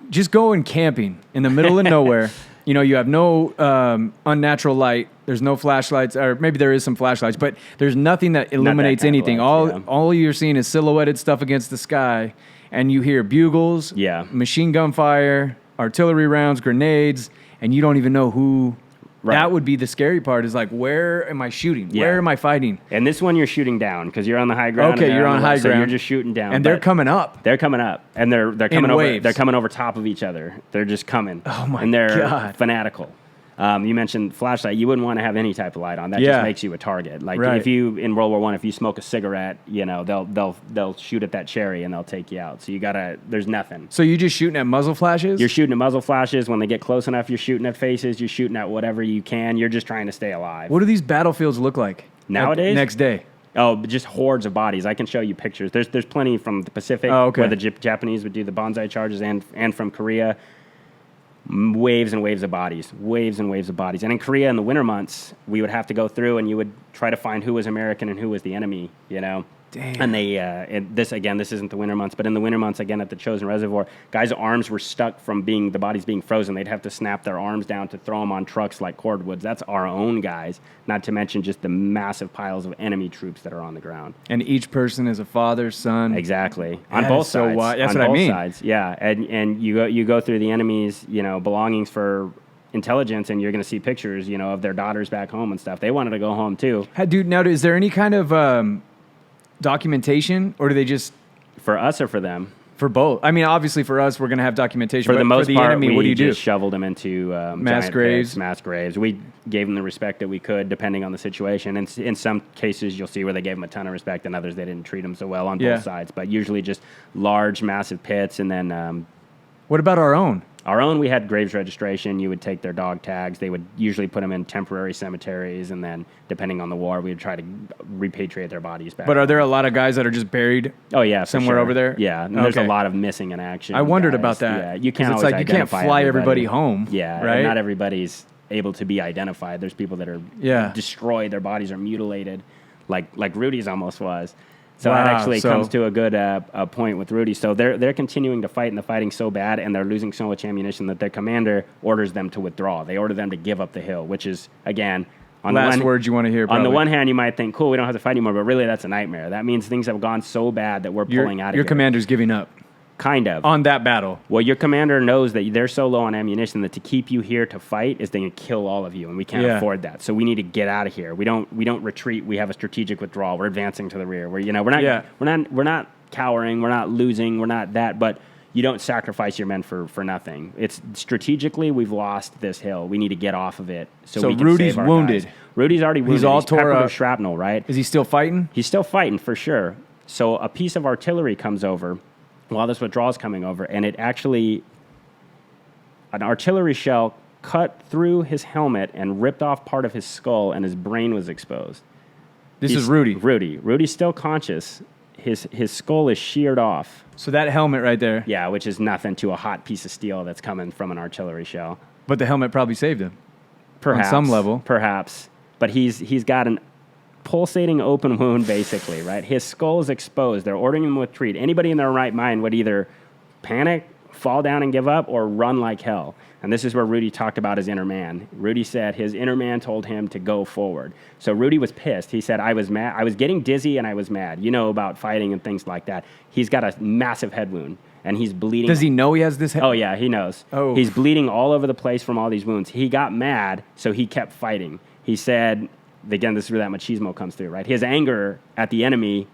just go in camping in the middle of nowhere. You have no unnatural light. There's no flashlights, or maybe there is some flashlights, but there's nothing that illuminates anything. All you're seeing is silhouetted stuff against the sky, and you hear bugles, machine gun fire, artillery rounds, grenades, and you don't even know who That would be the scary part is like, where am I shooting? Yeah. Where am I fighting? And this one you're shooting down because you're on the high ground. Okay, you're on high so ground. you're just shooting down. And they're coming up. They're coming up, and they're coming over. waves. They're coming over top of each other. They're just coming. Oh my And they're God. fanatical. You mentioned flashlight. You wouldn't want to have any type of light on. That Yeah. just makes you a target. Like Right. if you in World War I, if you smoke a cigarette, they'll shoot at that cherry and they'll take you out. So you gotta. There's nothing. So you just shooting at muzzle flashes? You're shooting at muzzle flashes. When they get close enough, you're shooting at faces. You're shooting at whatever you can. You're just trying to stay alive. What do these battlefields look like Nowadays? Next day. Oh, but just hordes of bodies. I can show you pictures. There's plenty from the Pacific where the Japanese would do the bonsai charges and from Korea. Waves and waves of bodies. And in Korea in the winter months, we would have to go through and you would try to find who was American and who was the enemy, Damn. And this isn't the winter months, but in the winter months, again, at the Chosin Reservoir, guys' arms were stuck from the bodies being frozen. They'd have to snap their arms down to throw them on trucks like cordwoods. That's our own guys, not to mention just the massive piles of enemy troops that are on the ground. And each person is a father, son. Exactly. On That both is so sides. wild. That's on what I both mean. sides. Yeah. And you go through the enemy's, belongings for intelligence, and you're going to see pictures, of their daughters back home and stuff. They wanted to go home too. Hey, dude, now is there any kind of documentation, or do they just For us or for them? for both? I mean, obviously for us, we're going to have documentation. For but the most for the part, enemy, we what do you do? just shoveled them into Mass giant graves? pits, mass graves. We gave them the respect that we could, depending on the situation. And in some cases, you'll see where they gave them a ton of respect, and others they didn't treat them so well on both sides. But usually just large, massive pits, and then What about our own? our own, we had graves registration. You would take their dog tags. They would usually put them in temporary cemeteries, and then, depending on the war, we would try to repatriate their bodies back. But are there a lot of guys that are just buried? Oh yeah, for somewhere sure. over there? Yeah, and there's a Okay. lot of missing in action. I wondered guys. about that. Yeah, you 'Cause can't it's always like you can't identify fly everybody home, Yeah, right? and not everybody's able to be identified. There's people that are destroyed. Their bodies are mutilated, like Rudy's almost was. So Wow, that actually so- comes to a good point with Rudy. So they're continuing to fight, and the fighting's so bad, and they're losing so much ammunition that their commander orders them to withdraw. They order them to give up the hill, which is, again, on Last the one, words you want to hear, on probably. the one hand, you might think, cool, we don't have to fight anymore, but really that's a nightmare. That means things have gone so bad that we're pulling out of Your here. commander's giving up Kind of. on that battle. Well, your commander knows that they're so low on ammunition that to keep you here to fight is going to kill all of you, and we can't afford that. So we need to get out of here. We don't retreat. We have a strategic withdrawal. We're advancing to the rear. We're not cowering. We're not losing. We're not that. But you don't sacrifice your men for nothing. It's strategically we've lost this hill. We need to get off of it. So we can Rudy's save our wounded. guys. Rudy's already wounded. He's all tore peppered up. with shrapnel, right? Is he still fighting? He's still fighting for sure. So a piece of artillery comes over while this withdrawal is coming over, and an artillery shell cut through his helmet and ripped off part of his skull, and his brain was exposed. This is Rudy. Rudy's still conscious. His skull is sheared off. So that helmet right there. Yeah, which is nothing to a hot piece of steel that's coming from an artillery shell. But the helmet probably saved him. Perhaps. On some level. Perhaps. But he's got an pulsating open wound, basically, right? His skull is exposed. They're ordering him to retreat. Anybody in their right mind would either panic, fall down and give up, or run like hell. And this is where Rudy talked about his inner man. Rudy said his inner man told him to go forward. So Rudy was pissed. He said, I was mad. I was getting dizzy and I was mad. You know about fighting and things like that. He's got a massive head wound, and he's bleeding. Does he know he has this head? Oh, yeah, he knows. Oh. He's bleeding all over the place from all these wounds. He got mad, so he kept fighting. He said, again, this is where that machismo comes through, right? His anger at the enemy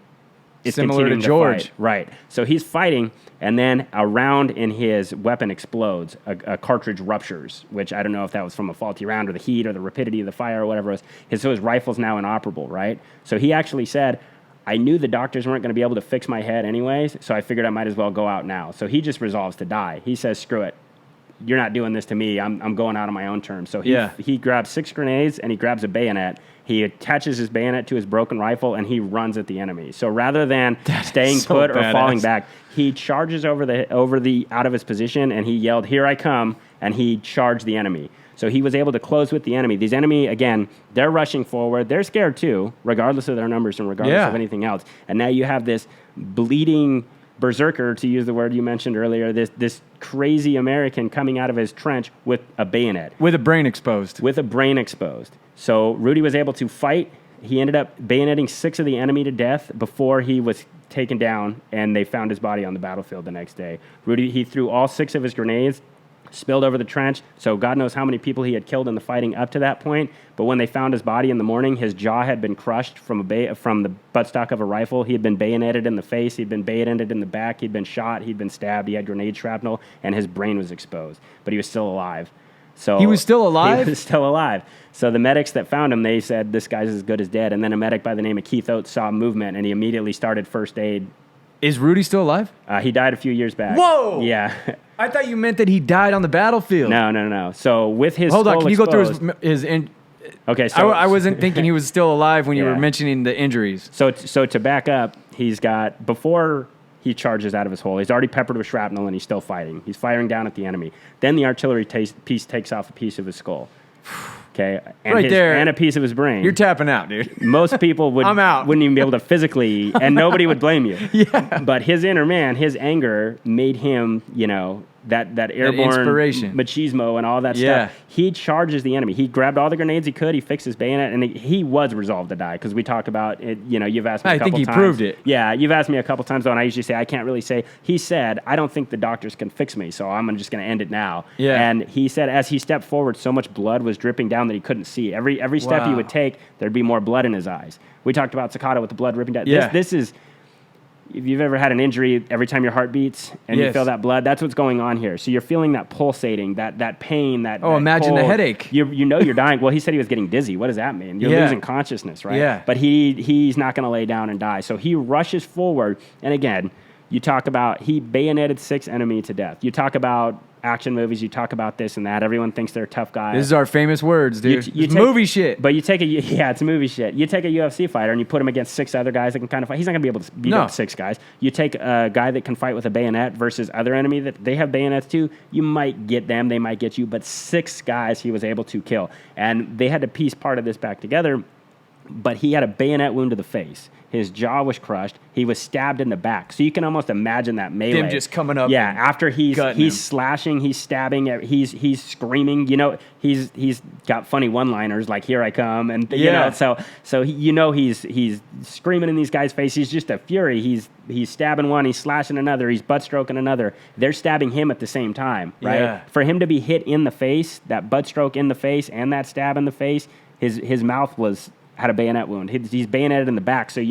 is Similar to continuing George. fight. Right. So he's fighting, and then a round in his weapon explodes. A cartridge ruptures, which I don't know if that was from a faulty round or the heat or the rapidity of the fire or whatever it was. So his rifle's now inoperable, right? So he actually said, I knew the doctors weren't going to be able to fix my head anyways, so I figured I might as well go out now. So he just resolves to die. He says, screw it. You're not doing this to me. I'm going out on my own terms. So he grabs 6 grenades and he grabs a bayonet. He attaches his bayonet to his broken rifle and he runs at the enemy. So rather than staying so put or badass. falling back, he charges over the out of his position and he yelled, "Here I come!" and he charged the enemy. So he was able to close with the enemy. These enemy, again, they're rushing forward. They're scared too, regardless of their numbers and regardless of anything else. And now you have this bleeding berserker, to use the word you mentioned earlier, this crazy American coming out of his trench with a bayonet. With a brain exposed. With a brain exposed. So Rudy was able to fight. He ended up bayoneting 6 of the enemy to death before he was taken down, and they found his body on the battlefield the next day. Rudy, he threw all 6 of his grenades spilled over the trench. So God knows how many people he had killed in the fighting up to that point. But when they found his body in the morning, his jaw had been crushed from the buttstock of a rifle. He had been bayoneted in the face. He'd been bayoneted in the back. He'd been shot. He'd been stabbed. He had grenade shrapnel, and his brain was exposed. But he was still alive. So He was still alive? He was still alive. So the medics that found him, they said, this guy's as good as dead. And then a medic by the name of Keith Oates saw movement, and he immediately started first aid. Is Rudy still alive? He died a few years back. Whoa! Yeah. I thought you meant that he died on the battlefield. No. So with his Hold on, skull can you go exposed- through his Okay, so I wasn't thinking he was still alive when you Yeah. were mentioning the injuries. So to back up, he's got, before he charges out of his hole, he's already peppered with shrapnel and he's still fighting. He's firing down at the enemy. Then the artillery piece takes off a piece of his skull. Okay, and Right there. and a piece of his brain. You're tapping out, dude. Most people I'm out. wouldn't even be able to physically, and nobody would blame you. Yeah. But his inner man, his anger, made him, that airborne inspiration. machismo and all that Yeah. stuff. He charges the enemy. He grabbed all the grenades he could. He fixed his bayonet, and he was resolved to die because we talk about it. You've asked me a I couple think he times. proved it. Yeah, you've asked me a couple times, though, and I usually say I can't really say. He said, I don't think the doctors can fix me, so I'm just going to end it now. Yeah. And he said as he stepped forward, so much blood was dripping down that he couldn't see. Every step he Wow. would take, there'd be more blood in his eyes. We talked about Sakata with the blood ripping down. Yeah. This is, if you've ever had an injury, every time your heart beats and you Yes. feel that blood, that's what's going on here. So you're feeling that pulsating, that pain, that imagine the cold. headache. You're dying. Well, he said he was getting dizzy. What does that mean? You're Yeah. losing consciousness, right? Yeah. But he's not going to lay down and die. So he rushes forward. And again, you talk about he bayoneted 6 enemy to death. You talk about action movies. You talk about this and that. Everyone thinks they're a tough guy. This is our famous words, dude. It's movie shit. But you take it's movie shit. You take a UFC fighter and you put him against 6 other guys that can kind of fight. He's not going to be able to beat up 6 guys. You take a guy that can fight with a bayonet versus other enemy that they have bayonets too. You might get them. They might get you. But 6 guys he was able to kill. And they had to piece part of this back together. But he had a bayonet wound to the face. His jaw was crushed. He was stabbed in the back. So you can almost imagine that melee. Them just coming up. Yeah, after he's gutting him. slashing, he's stabbing, he's screaming. He's got funny one-liners like "Here I come," and so he's screaming in these guys' face. He's just a fury. He's stabbing one, he's slashing another, he's butt stroking another. They're stabbing him at the same time, right? Yeah. For him to be hit in the face, that butt stroke in the face, and that stab in the face, his mouth had a bayonet wound. He's bayoneted in the back. So,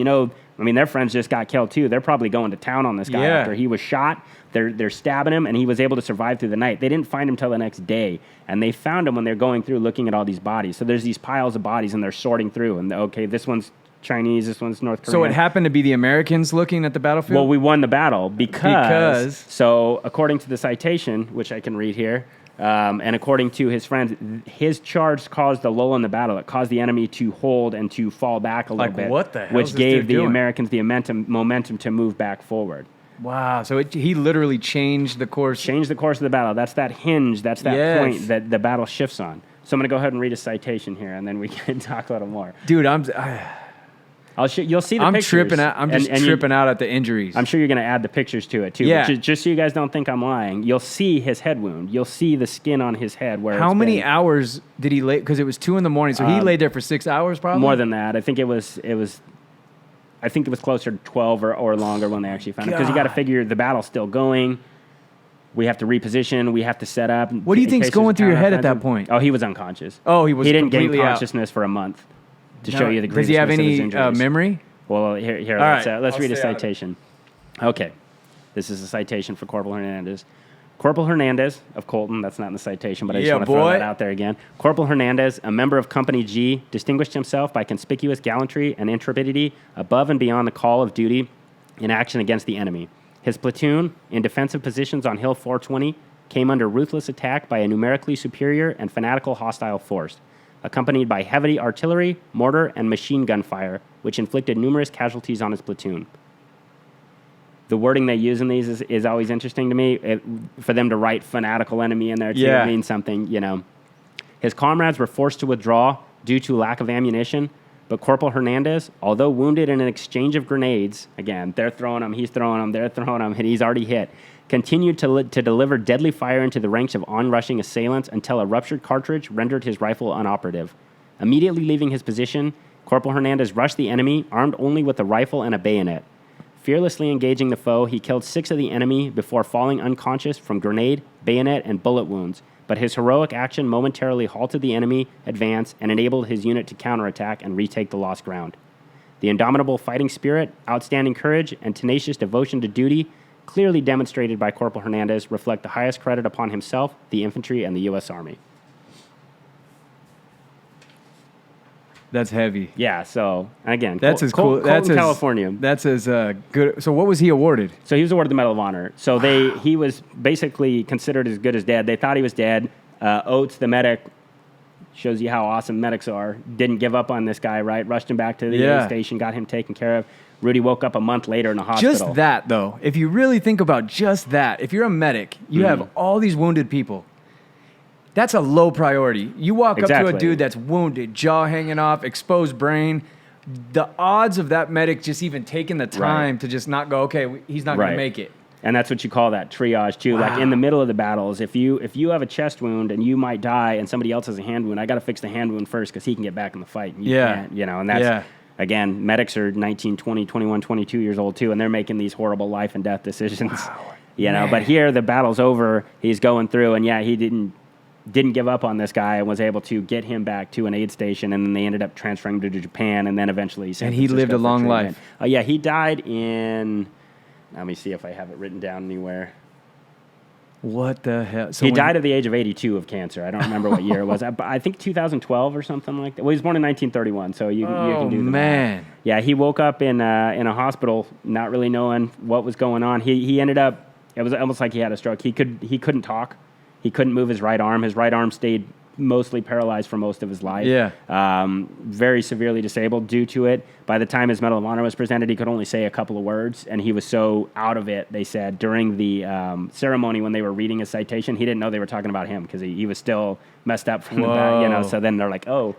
their friends just got killed too. They're probably going to town on this guy after he was shot. They're stabbing him, and he was able to survive through the night. They didn't find him till the next day, and they found him when they're going through looking at all these bodies. So there's these piles of bodies, and they're sorting through. And, okay, this one's Chinese, this one's North Korean. So it happened to be the Americans looking at the battlefield? Well, we won the battle because so according to the citation, which I can read here, and according to his friends, his charge caused a lull in the battle. It caused the enemy to hold and to fall back a little bit. What the hell which is this gave dude the doing? Americans the momentum to move back forward. Wow. So he literally changed the course. Changed the course of the battle. That's that hinge. That's that point that the battle shifts on. So I'm going to go ahead and read a citation here, and then we can talk a little more. Dude, You'll see the I'm pictures. tripping out. I'm just tripping out at the injuries. I'm sure you're going to add the pictures to it too. Yeah. But just so you guys don't think I'm lying, you'll see his head wound. You'll see the skin on his head. How many hours did he lay? Because it was 2 a.m, so he laid there for 6 hours, probably. More than that. I think it was. I think it was closer to 12 or longer when they actually found him. Because you got to figure the battle's still going. We have to reposition. We have to set up. What do you think's going through your head at that point? Oh, he was unconscious. Oh, he was. He didn't gain completely out. consciousness for a month. To show you the Does he have grievousness of his any injuries. memory? Well, here right, let's I'll read a stay out of it. citation. Okay. This is a citation for Corporal Hernandez. Corporal Hernandez of Colton, that's not in the citation, but I just want to throw that out there again. Corporal Hernandez, a member of Company G, distinguished himself by conspicuous gallantry and intrepidity above and beyond the call of duty in action against the enemy. His platoon, in defensive positions on Hill 420, came under ruthless attack by a numerically superior and fanatical hostile force, accompanied by heavy artillery, mortar, and machine gun fire, which inflicted numerous casualties on his platoon. The wording they use in these is always interesting to me. For them to write fanatical enemy in there, too, it means something, His comrades were forced to withdraw due to lack of ammunition, but Corporal Hernandez, although wounded in an exchange of grenades, again, they're throwing him, he's throwing him, they're throwing him, and he's already hit, continued to deliver deadly fire into the ranks of onrushing assailants until a ruptured cartridge rendered his rifle inoperative. Immediately leaving his position, Corporal Hernandez rushed the enemy, armed only with a rifle and a bayonet. Fearlessly engaging the foe, he killed 6 of the enemy before falling unconscious from grenade, bayonet, and bullet wounds. But his heroic action momentarily halted the enemy advance and enabled his unit to counterattack and retake the lost ground. The indomitable fighting spirit, outstanding courage, and tenacious devotion to duty, clearly demonstrated by Corporal Hernandez, reflect the highest credit upon himself, the infantry, and the U.S. Army. That's heavy. Yeah, so, again, That's as cool. That's as California. That's as good. So what was he awarded? So he was awarded the Medal of Honor. So he was basically considered as good as dead. They thought he was dead. Oates, the medic, shows you how awesome medics are, didn't give up on this guy, right? Rushed him back to the aid station, got him taken care of. Rudy woke up a month later in a hospital. Just that, though. If you really think about just that, if you're a medic, you have all these wounded people. That's a low priority. You walk up to a dude that's wounded, jaw hanging off, exposed brain. The odds of that medic just even taking the time to just not go, okay, he's not going to make it. And that's what you call that triage too. Wow. Like in the middle of the battles, if you have a chest wound and you might die, and somebody else has a hand wound, I got to fix the hand wound first because he can get back in the fight. And you can't, and that's again, medics are 19, 20, 21, 22 years old too, and they're making these horrible life and death decisions. Wow. But here the battle's over. He's going through, and he didn't give up on this guy and was able to get him back to an aid station, and then they ended up transferring him to Japan, and then eventually San Francisco. And he lived a long life. He died in. Let me see if I have it written down anywhere. What the hell? So he died at the age of 82 of cancer. I don't remember what year it was. I think 2012 or something like that. Well, he was born in 1931, so you can do the math. Yeah, he woke up in a hospital, not really knowing what was going on. He ended up. It was almost like he had a stroke. He couldn't talk. He couldn't move his right arm. His right arm stayed mostly paralyzed for most of his life. Very severely disabled due to it. By the time his Medal of Honor was presented, he could only say a couple of words, and he was so out of it, they said, during the ceremony when they were reading his citation, he didn't know they were talking about him because he was still messed up from the back, so then they're like, oh.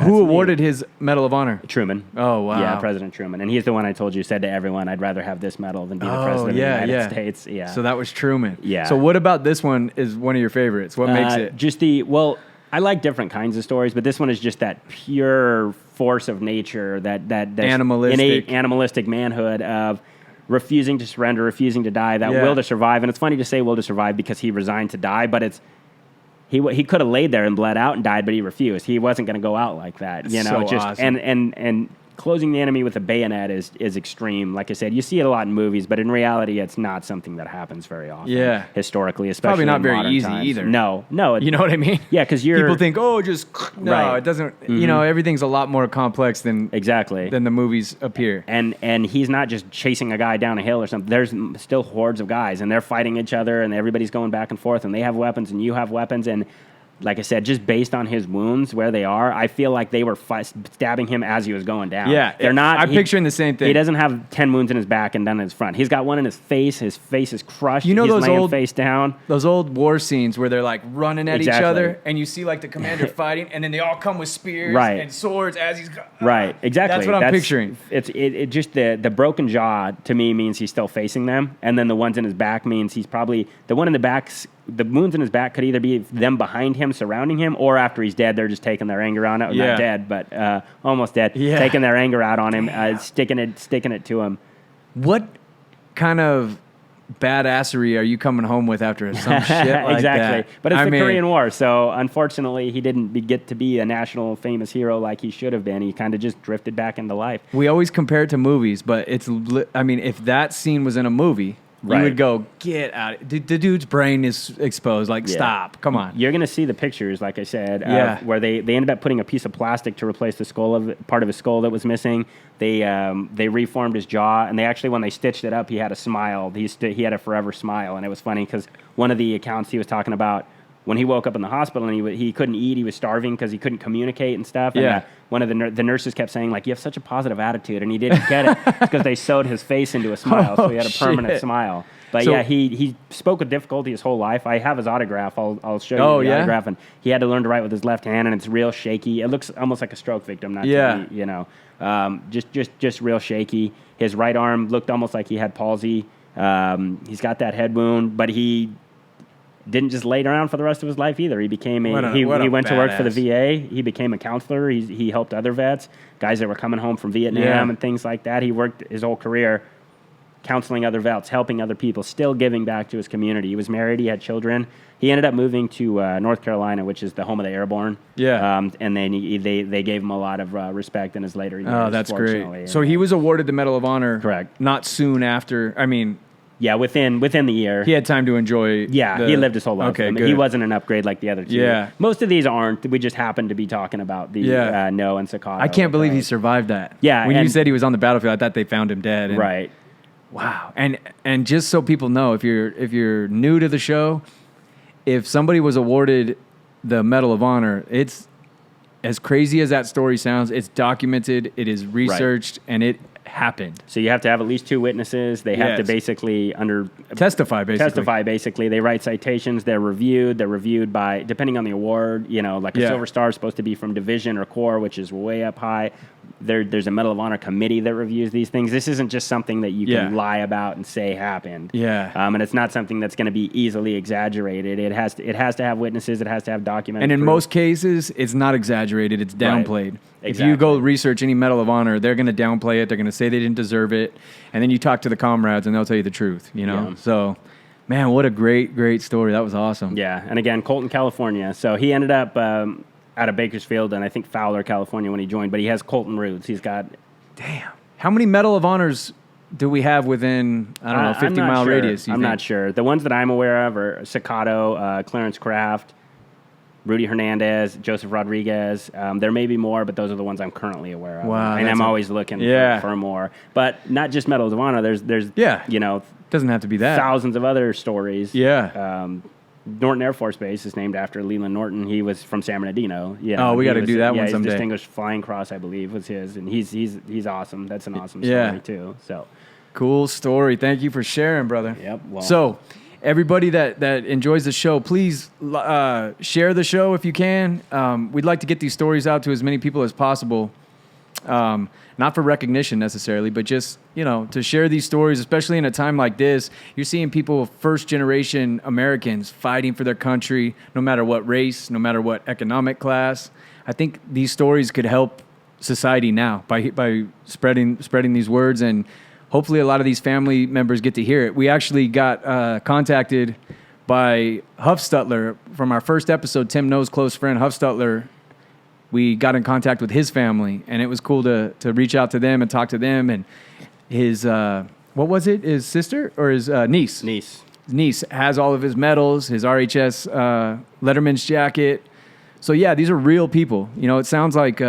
Who awarded his Medal of Honor? Truman. Oh, wow. Yeah, President Truman. And he's the one I told you said to everyone, I'd rather have this medal than be the president of the United States. Yeah. So that was Truman. Yeah. So what about this one is one of your favorites? What makes it? I like different kinds of stories, but this one is just that pure force of nature, that innate animalistic manhood of refusing to surrender, refusing to die, that will to survive. And it's funny to say will to survive because he resigned to die, but he could have laid there and bled out and died, but he refused. He wasn't going to go out like that. Awesome. And closing the enemy with a bayonet is extreme. Like I said, you see it a lot in movies, but in reality, it's not something that happens very often. Yeah. Historically, especially probably not in very modern easy times. either. No. You know what I mean? Yeah, because people think, it doesn't. Mm-hmm. Everything's a lot more complex than the movies appear. And he's not just chasing a guy down a hill or something. There's still hordes of guys, and they're fighting each other, and everybody's going back and forth, and they have weapons, and you have weapons, and like I said, just based on his wounds, where they are, I feel like they were stabbing him as he was going down. Yeah. They're not. I'm picturing the same thing. He doesn't have 10 wounds in his back and none in his front. He's got one in his face. His face is crushed. You know, he's those laying old face down. Those old war scenes where they're like running at each other, and you see like the commander fighting, and then they all come with spears and swords as he's right. Exactly. That's what I'm picturing. It just the broken jaw to me means he's still facing them, and then the ones in his back means he's probably the one in the back. The wounds in his back could either be them behind him, surrounding him, or after he's dead, they're just taking their anger on it. Not dead, but almost dead. Taking their anger out on him, sticking it to him. What kind of badassery are you coming home with after some shit like exactly. that? But it's the Korean War, so unfortunately he didn't get to be a national famous hero like he should have been. He kind of just drifted back into life. We always compare it to movies, but if that scene was in a movie, you would go, get out. The dude's brain is exposed. Stop. Come on. You're going to see the pictures, like I said, where they ended up putting a piece of plastic to replace the part of his skull that was missing. They reformed his jaw, and they actually, when they stitched it up, he had a smile. He had a forever smile, and it was funny because one of the accounts he was talking about, when he woke up in the hospital and he couldn't eat, he was starving because he couldn't communicate and stuff. And one of the nurses kept saying, you have such a positive attitude, and he didn't get it because they sewed his face into a smile, so he had a permanent smile. But he spoke with difficulty his whole life. I have his autograph. I'll show you the autograph. And he had to learn to write with his left hand, and it's real shaky. It looks almost like a stroke victim, not to be, just real shaky. His right arm looked almost like he had palsy. He's got that head wound, but he didn't just lay around for the rest of his life either. He became he went to work for the VA. He became a counselor. He helped other vets, guys that were coming home from Vietnam and things like that. He worked his whole career counseling other vets, helping other people, still giving back to his community. He was married, he had children. He ended up moving to North Carolina, which is the home of the airborne. Yeah. And then they gave him a lot of respect in his later years. Oh, that's great. fortunately. So he was awarded the Medal of Honor. Correct. Not soon after. I mean, Yeah, within the year. he had time to enjoy. He lived his whole life. Okay, I mean, good. he wasn't an upgrade like the other two. Yeah. Most of these aren't. We just happened to be talking about the No and Sakata. I can't believe he survived that. Yeah, When you and- said he was on the battlefield, I thought they found him dead. And, Right. Wow. And just so people know, if you're new to the show, if somebody was awarded the Medal of Honor, it's as crazy as that story sounds. It's documented. It is researched, and it happened. So you have to have at least two witnesses. They have to Yes. basically Testify, basically. testify. Basically, they write citations. They're reviewed. They're reviewed by, depending on the award. You know, like a Yeah. Silver Star is supposed to be from Division or Corps, which is way up high. There's a Medal of Honor committee that reviews these things. This isn't just something that you can Yeah. lie about and say happened. Yeah. And it's not something that's going to be easily exaggerated. It has to have witnesses. It has to have documents. And in most cases, it's not exaggerated. It's downplayed. If you go research any Medal of Honor, they're going to downplay it. They're going to say they didn't deserve it. And then you talk to the comrades, and they'll tell you the truth, you know? Yeah. So, man, what a great, great story. That was awesome. Yeah, and again, Colton, California. So he ended up out of Bakersfield and I think Fowler, California when he joined, but he has Colton roots. He's got... Damn. How many Medal of Honors do we have within, I don't know, 50-mile radius? I'm not sure. The ones that I'm aware of are Staccato, Clarence Craft, Rudy Hernandez, Joseph Rodriguez. There may be more, but those are the ones I'm currently aware of. Wow, And I'm always looking for more. But not just Medals of Honor. There's you know, doesn't have to be that. thousands of other stories. Yeah. Norton Air Force Base is named after Leland Norton. He was from San Bernardino. You know, Oh, we got to he do that one his someday. Distinguished Flying Cross, I believe, was his, and he's awesome. That's an awesome story too. So Cool story. Thank you for sharing, brother. Yep. Well, So, everybody that enjoys the show, please share the show if you can. We'd like to get these stories out to as many people as possible. Not for recognition necessarily, but just, you know, to share these stories, especially in a time like this. You're seeing people, first-generation Americans, fighting for their country, no matter what race, no matter what economic class. I think these stories could help society now by spreading these words, and hopefully a lot of these family members get to hear it. We actually got contacted by Huff Stutler from our first episode. Tim No's close friend, Huff Stutler. We got in contact with his family, and it was cool to reach out to them and talk to them. And his, what was it? His sister or his niece? Niece. His niece has all of his medals, his RHS Letterman's jacket. So yeah, these are real people. You know, it sounds like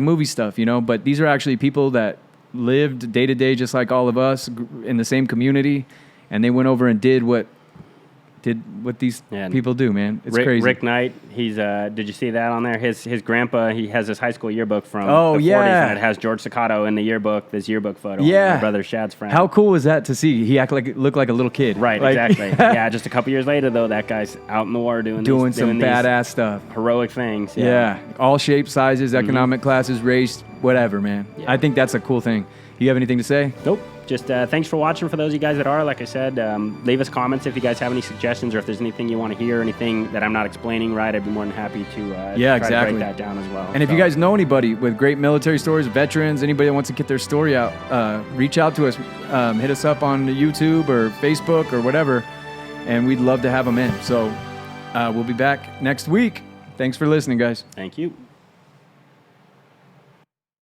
movie stuff, you know, but these are actually people that lived day to day just like all of us in the same community, and they went over and did what these people do, man. It's crazy. Rick Knight, he's did you see that on there? His grandpa, he has his high school yearbook from Oh, the yeah. 40s, and it has George Staccato in the yearbook, this yearbook photo. Yeah. My brother Shad's friend. How cool was that to see? He looked like a little kid. Right, Like, exactly. Yeah, just a couple years later, though, that guy's out in the war doing some these badass stuff. heroic things. Yeah. All shapes, sizes, economic classes, race, whatever, man. Yeah. I think that's a cool thing. You have anything to say? Nope. Just thanks for watching. For those of you guys that are, like I said, leave us comments if you guys have any suggestions or if there's anything you want to hear, anything that I'm not explaining right. I'd be more than happy to try to break that down as well. And if you guys know anybody with great military stories, veterans, anybody that wants to get their story out, reach out to us. Hit us up on YouTube or Facebook or whatever, and we'd love to have them in. So we'll be back next week. Thanks for listening, guys. Thank you.